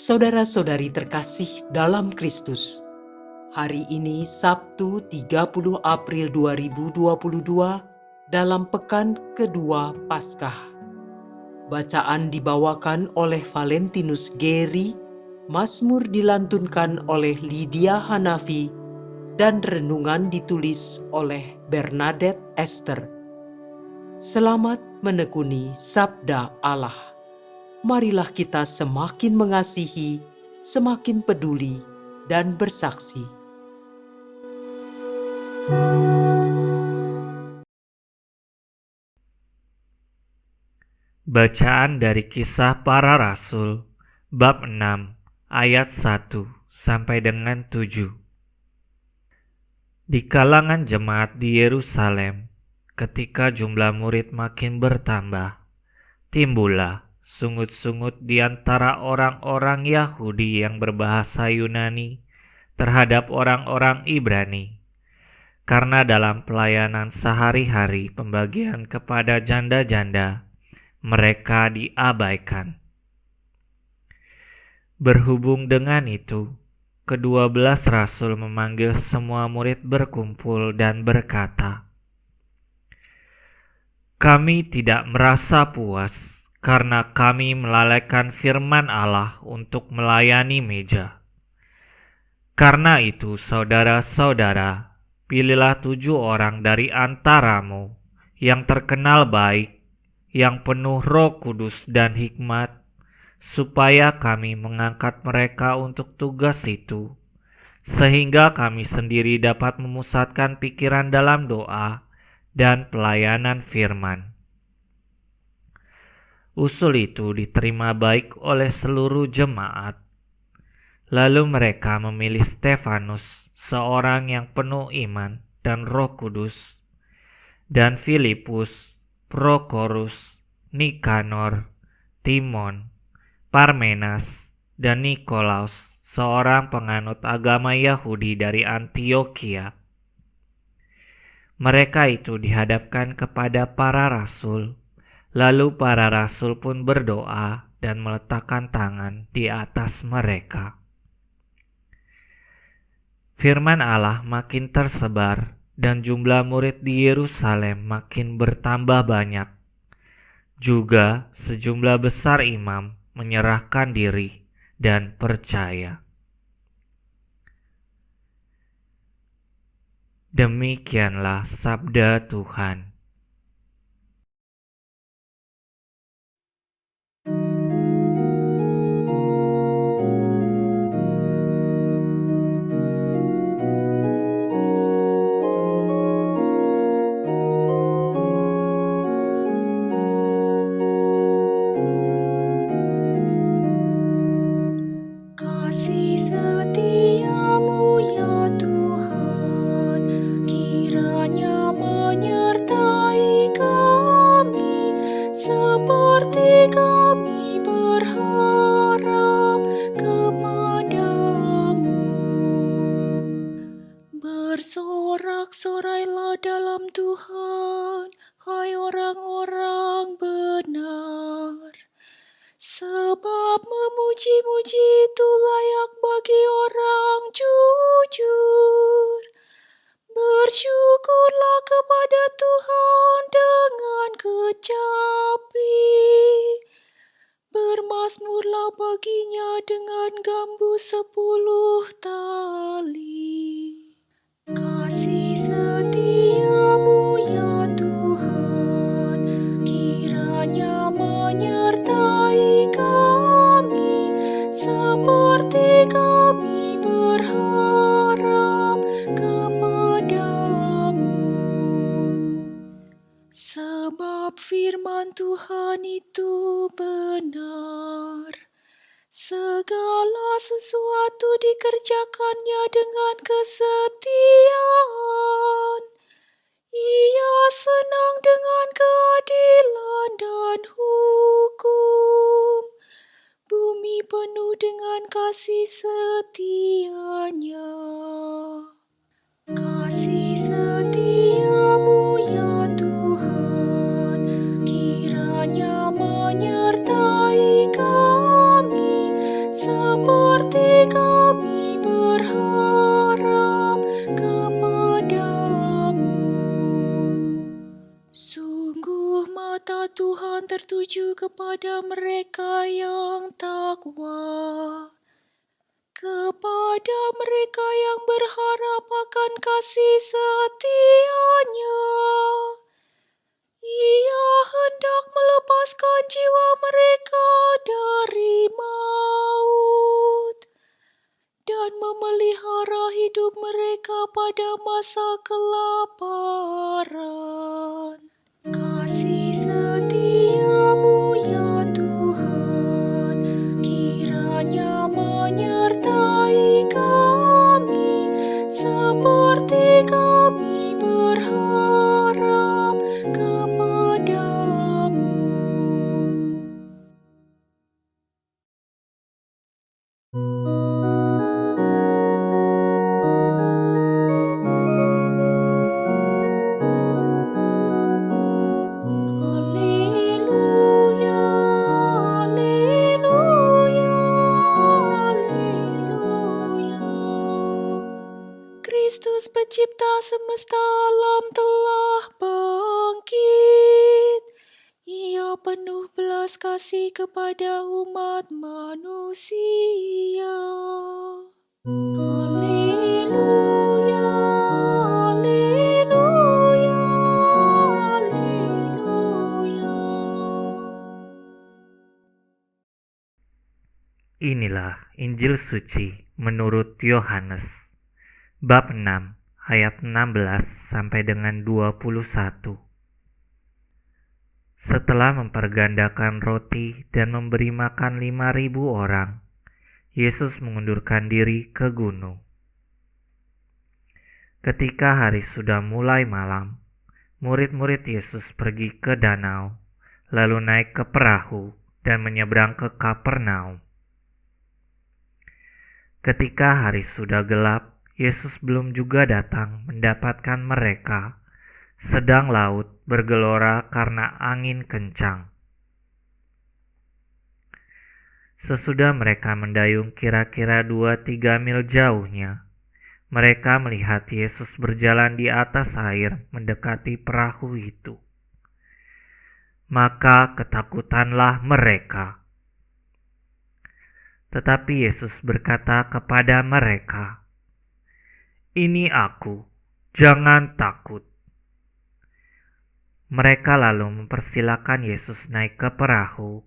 Saudara-saudari terkasih dalam Kristus, hari ini Sabtu 30 April 2022 dalam pekan kedua Paskah. Bacaan dibawakan oleh Valentinus Geri, Mazmur dilantunkan oleh Lydia Hanafi, dan renungan ditulis oleh Bernadette Esther. Selamat menekuni Sabda Allah. Marilah kita semakin mengasihi, semakin peduli, dan bersaksi. Bacaan dari Kisah Para Rasul, bab 6, ayat 1 sampai dengan 7. Di kalangan jemaat di Yerusalem, ketika jumlah murid makin bertambah, timbullah sungut-sungut di antara orang-orang Yahudi yang berbahasa Yunani terhadap orang-orang Ibrani, karena dalam pelayanan sehari-hari pembagian kepada janda-janda, mereka diabaikan. Berhubung dengan itu, ke-12 rasul memanggil semua murid berkumpul dan berkata, "Kami tidak merasa puas karena kami melalaikan firman Allah untuk melayani meja. Karena itu, saudara-saudara, pilihlah 7 orang dari antaramu yang terkenal baik, yang penuh Roh Kudus dan hikmat, supaya kami mengangkat mereka untuk tugas itu, sehingga kami sendiri dapat memusatkan pikiran dalam doa dan pelayanan firman." Usul itu diterima baik oleh seluruh jemaat. Lalu mereka memilih Stefanus, seorang yang penuh iman dan Roh Kudus, dan Filipus, Prokorus, Nikanor, Timon, Parmenas, dan Nikolaus, seorang penganut agama Yahudi dari Antiokhia. Mereka itu dihadapkan kepada para rasul, lalu para rasul pun berdoa dan meletakkan tangan di atas mereka. Firman Allah makin tersebar dan jumlah murid di Yerusalem makin bertambah banyak. Juga sejumlah besar imam menyerahkan diri dan percaya. Demikianlah sabda Tuhan. Kasih setiamu ya Tuhan, kiranya menyertai kami, seperti kami berharap kepadamu. Bersorak-sorailah dalam Tuhan, hai orang-orang benar. Sebab memuji-muji itu layak bagi orang jujur. Bersyukurlah kepada Tuhan dengan kecapi. Bermazmurlah baginya dengan gambu 10 tali. Kasih setiamu ya Tuhan, kiranya menyertai kami, seperti kami berharap kepadamu. Sebab firman Tuhan itu benar, segala sesuatu dikerjakannya dengan kesetiaan. Ia senang dengan keadilan dan hukum. Bumi penuh dengan kasih setianya. Kasih setiamu ya Tuhan, kiranya menyertai kami, mata Tuhan tertuju kepada mereka yang takwa, kepada mereka yang berharap akan kasih setia-Nya. Ia hendak melepaskan jiwa mereka dari maut dan memelihara hidup mereka pada masa kelaparan. Kasih setia-Mu ya Tuhan, kiranya menyertai kami seperti kami berharap kepadamu. Haleluya, haleluya, haleluya. Kristus pencipta semesta alam telah bangkit. Ia penuh belas kasih kepada umat manusia. Haleluya, haleluya, haleluya. Inilah Injil suci menurut Yohanes, bab 6, ayat 16 sampai dengan 21. Setelah mempergandakan roti dan memberi makan 5.000 orang, Yesus mengundurkan diri ke gunung. Ketika hari sudah mulai malam, murid-murid Yesus pergi ke danau, lalu naik ke perahu dan menyeberang ke Kapernaum. Ketika hari sudah gelap, Yesus belum juga datang mendapatkan mereka, sedang laut bergelora karena angin kencang. Sesudah mereka mendayung kira-kira 2-3 mil jauhnya, mereka melihat Yesus berjalan di atas air mendekati perahu itu. Maka ketakutanlah mereka. Tetapi Yesus berkata kepada mereka, "Ini Aku, jangan takut." Mereka lalu mempersilakan Yesus naik ke perahu,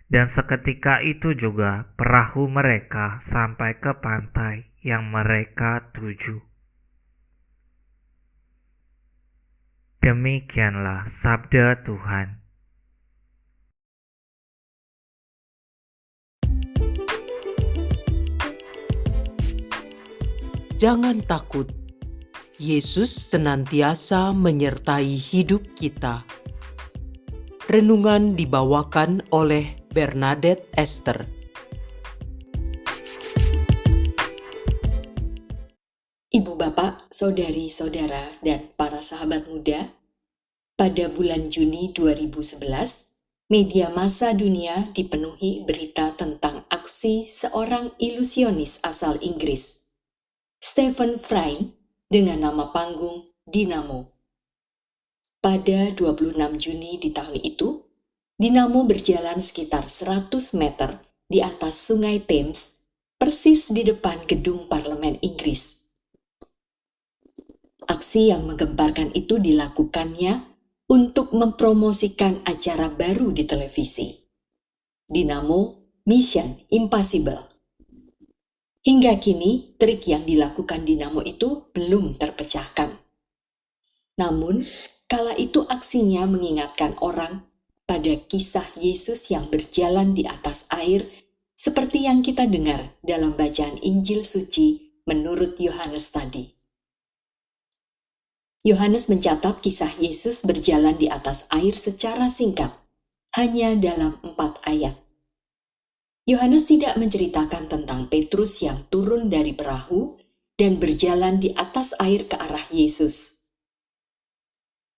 dan seketika itu juga perahu mereka sampai ke pantai yang mereka tuju. Demikianlah sabda Tuhan. Jangan takut. Yesus senantiasa menyertai hidup kita. Renungan dibawakan oleh Bernadette Esther. Ibu bapak, saudari-saudara, dan para sahabat muda, pada bulan Juni 2011, media massa dunia dipenuhi berita tentang aksi seorang ilusionis asal Inggris, Stephen Fry, dengan nama panggung Dinamo. Pada 26 Juni di tahun itu, Dinamo berjalan sekitar 100 meter di atas sungai Thames, persis di depan gedung parlemen Inggris. Aksi yang menggemparkan itu dilakukannya untuk mempromosikan acara baru di televisi, Dinamo Mission Impossible. Hingga kini, trik yang dilakukan Dinamo itu belum terpecahkan. Namun, kala itu aksinya mengingatkan orang pada kisah Yesus yang berjalan di atas air, seperti yang kita dengar dalam bacaan Injil suci menurut Yohanes tadi. Yohanes mencatat kisah Yesus berjalan di atas air secara singkat, hanya dalam 4 ayat. Yohanes tidak menceritakan tentang Petrus yang turun dari perahu dan berjalan di atas air ke arah Yesus.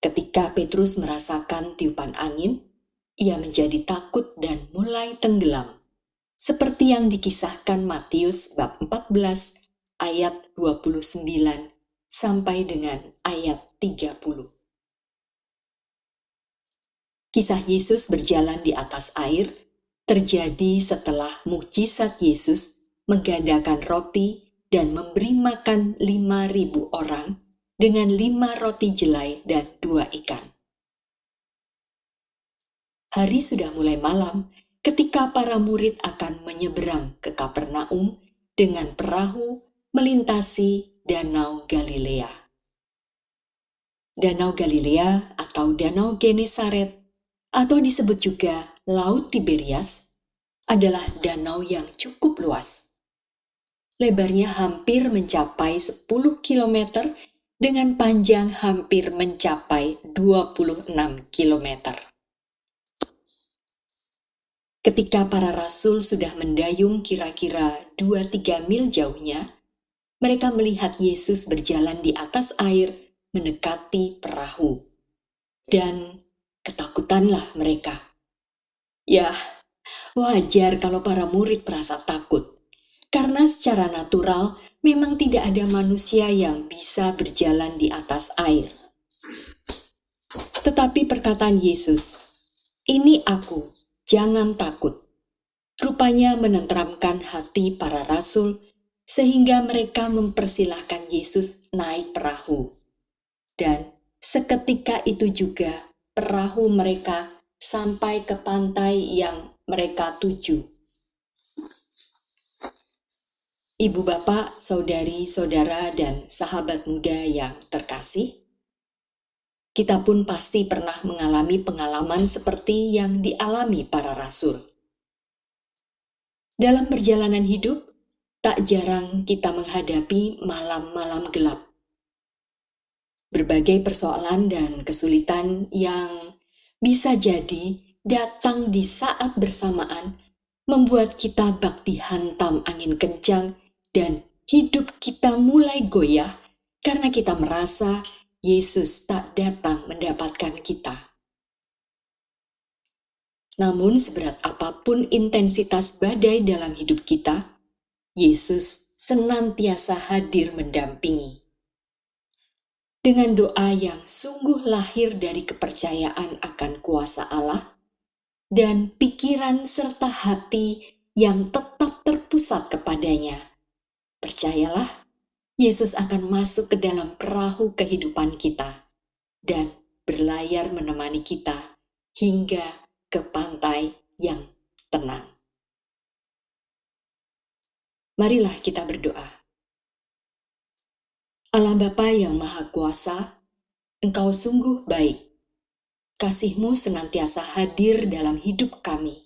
Ketika Petrus merasakan tiupan angin, ia menjadi takut dan mulai tenggelam, seperti yang dikisahkan Matius bab 14 ayat 29 sampai dengan ayat 30. Kisah Yesus berjalan di atas air terjadi setelah mukjizat Yesus menggandakan roti dan memberi makan 5.000 orang dengan 5 roti jelai dan 2 ikan. Hari sudah mulai malam ketika para murid akan menyeberang ke Kapernaum dengan perahu melintasi Danau Galilea. Danau Galilea atau Danau Genesaret atau disebut juga Laut Tiberias adalah danau yang cukup luas. Lebarnya hampir mencapai 10 km dengan panjang hampir mencapai 26 km. Ketika para rasul sudah mendayung kira-kira 2-3 mil jauhnya, mereka melihat Yesus berjalan di atas air mendekati perahu. Dan ketakutanlah mereka. Ya, wajar kalau para murid merasa takut, karena secara natural memang tidak ada manusia yang bisa berjalan di atas air. Tetapi perkataan Yesus, "Ini aku, jangan takut," rupanya menenteramkan hati para rasul, sehingga mereka mempersilahkan Yesus naik perahu. Dan seketika itu juga perahu mereka sampai ke pantai yang mereka tuju. Ibu bapak, saudari, saudara, dan sahabat muda yang terkasih, kita pun pasti pernah mengalami pengalaman seperti yang dialami para rasul. Dalam perjalanan hidup, tak jarang kita menghadapi malam-malam gelap. Berbagai persoalan dan kesulitan yang bisa jadi datang di saat bersamaan membuat kita bak dihantam angin kencang dan hidup kita mulai goyah karena kita merasa Yesus tak datang mendapatkan kita. Namun seberat apapun intensitas badai dalam hidup kita, Yesus senantiasa hadir mendampingi. Dengan doa yang sungguh lahir dari kepercayaan akan kuasa Allah dan pikiran serta hati yang tetap terpusat kepadanya, percayalah, Yesus akan masuk ke dalam perahu kehidupan kita dan berlayar menemani kita hingga ke pantai yang tenang. Marilah kita berdoa. Allah Bapa yang Maha Kuasa, Engkau sungguh baik. Kasih-Mu senantiasa hadir dalam hidup kami.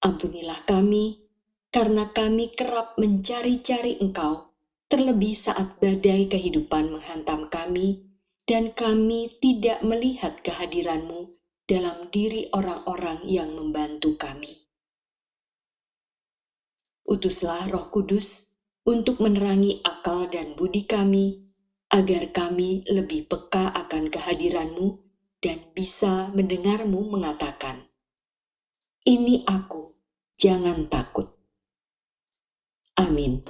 Ampunilah kami, karena kami kerap mencari-cari Engkau, terlebih saat badai kehidupan menghantam kami, dan kami tidak melihat kehadiran-Mu dalam diri orang-orang yang membantu kami. Utuslah Roh Kudus untuk menerangi akal dan budi kami, agar kami lebih peka akan kehadiran-Mu dan bisa mendengar-Mu mengatakan, "Ini aku, jangan takut." Amin.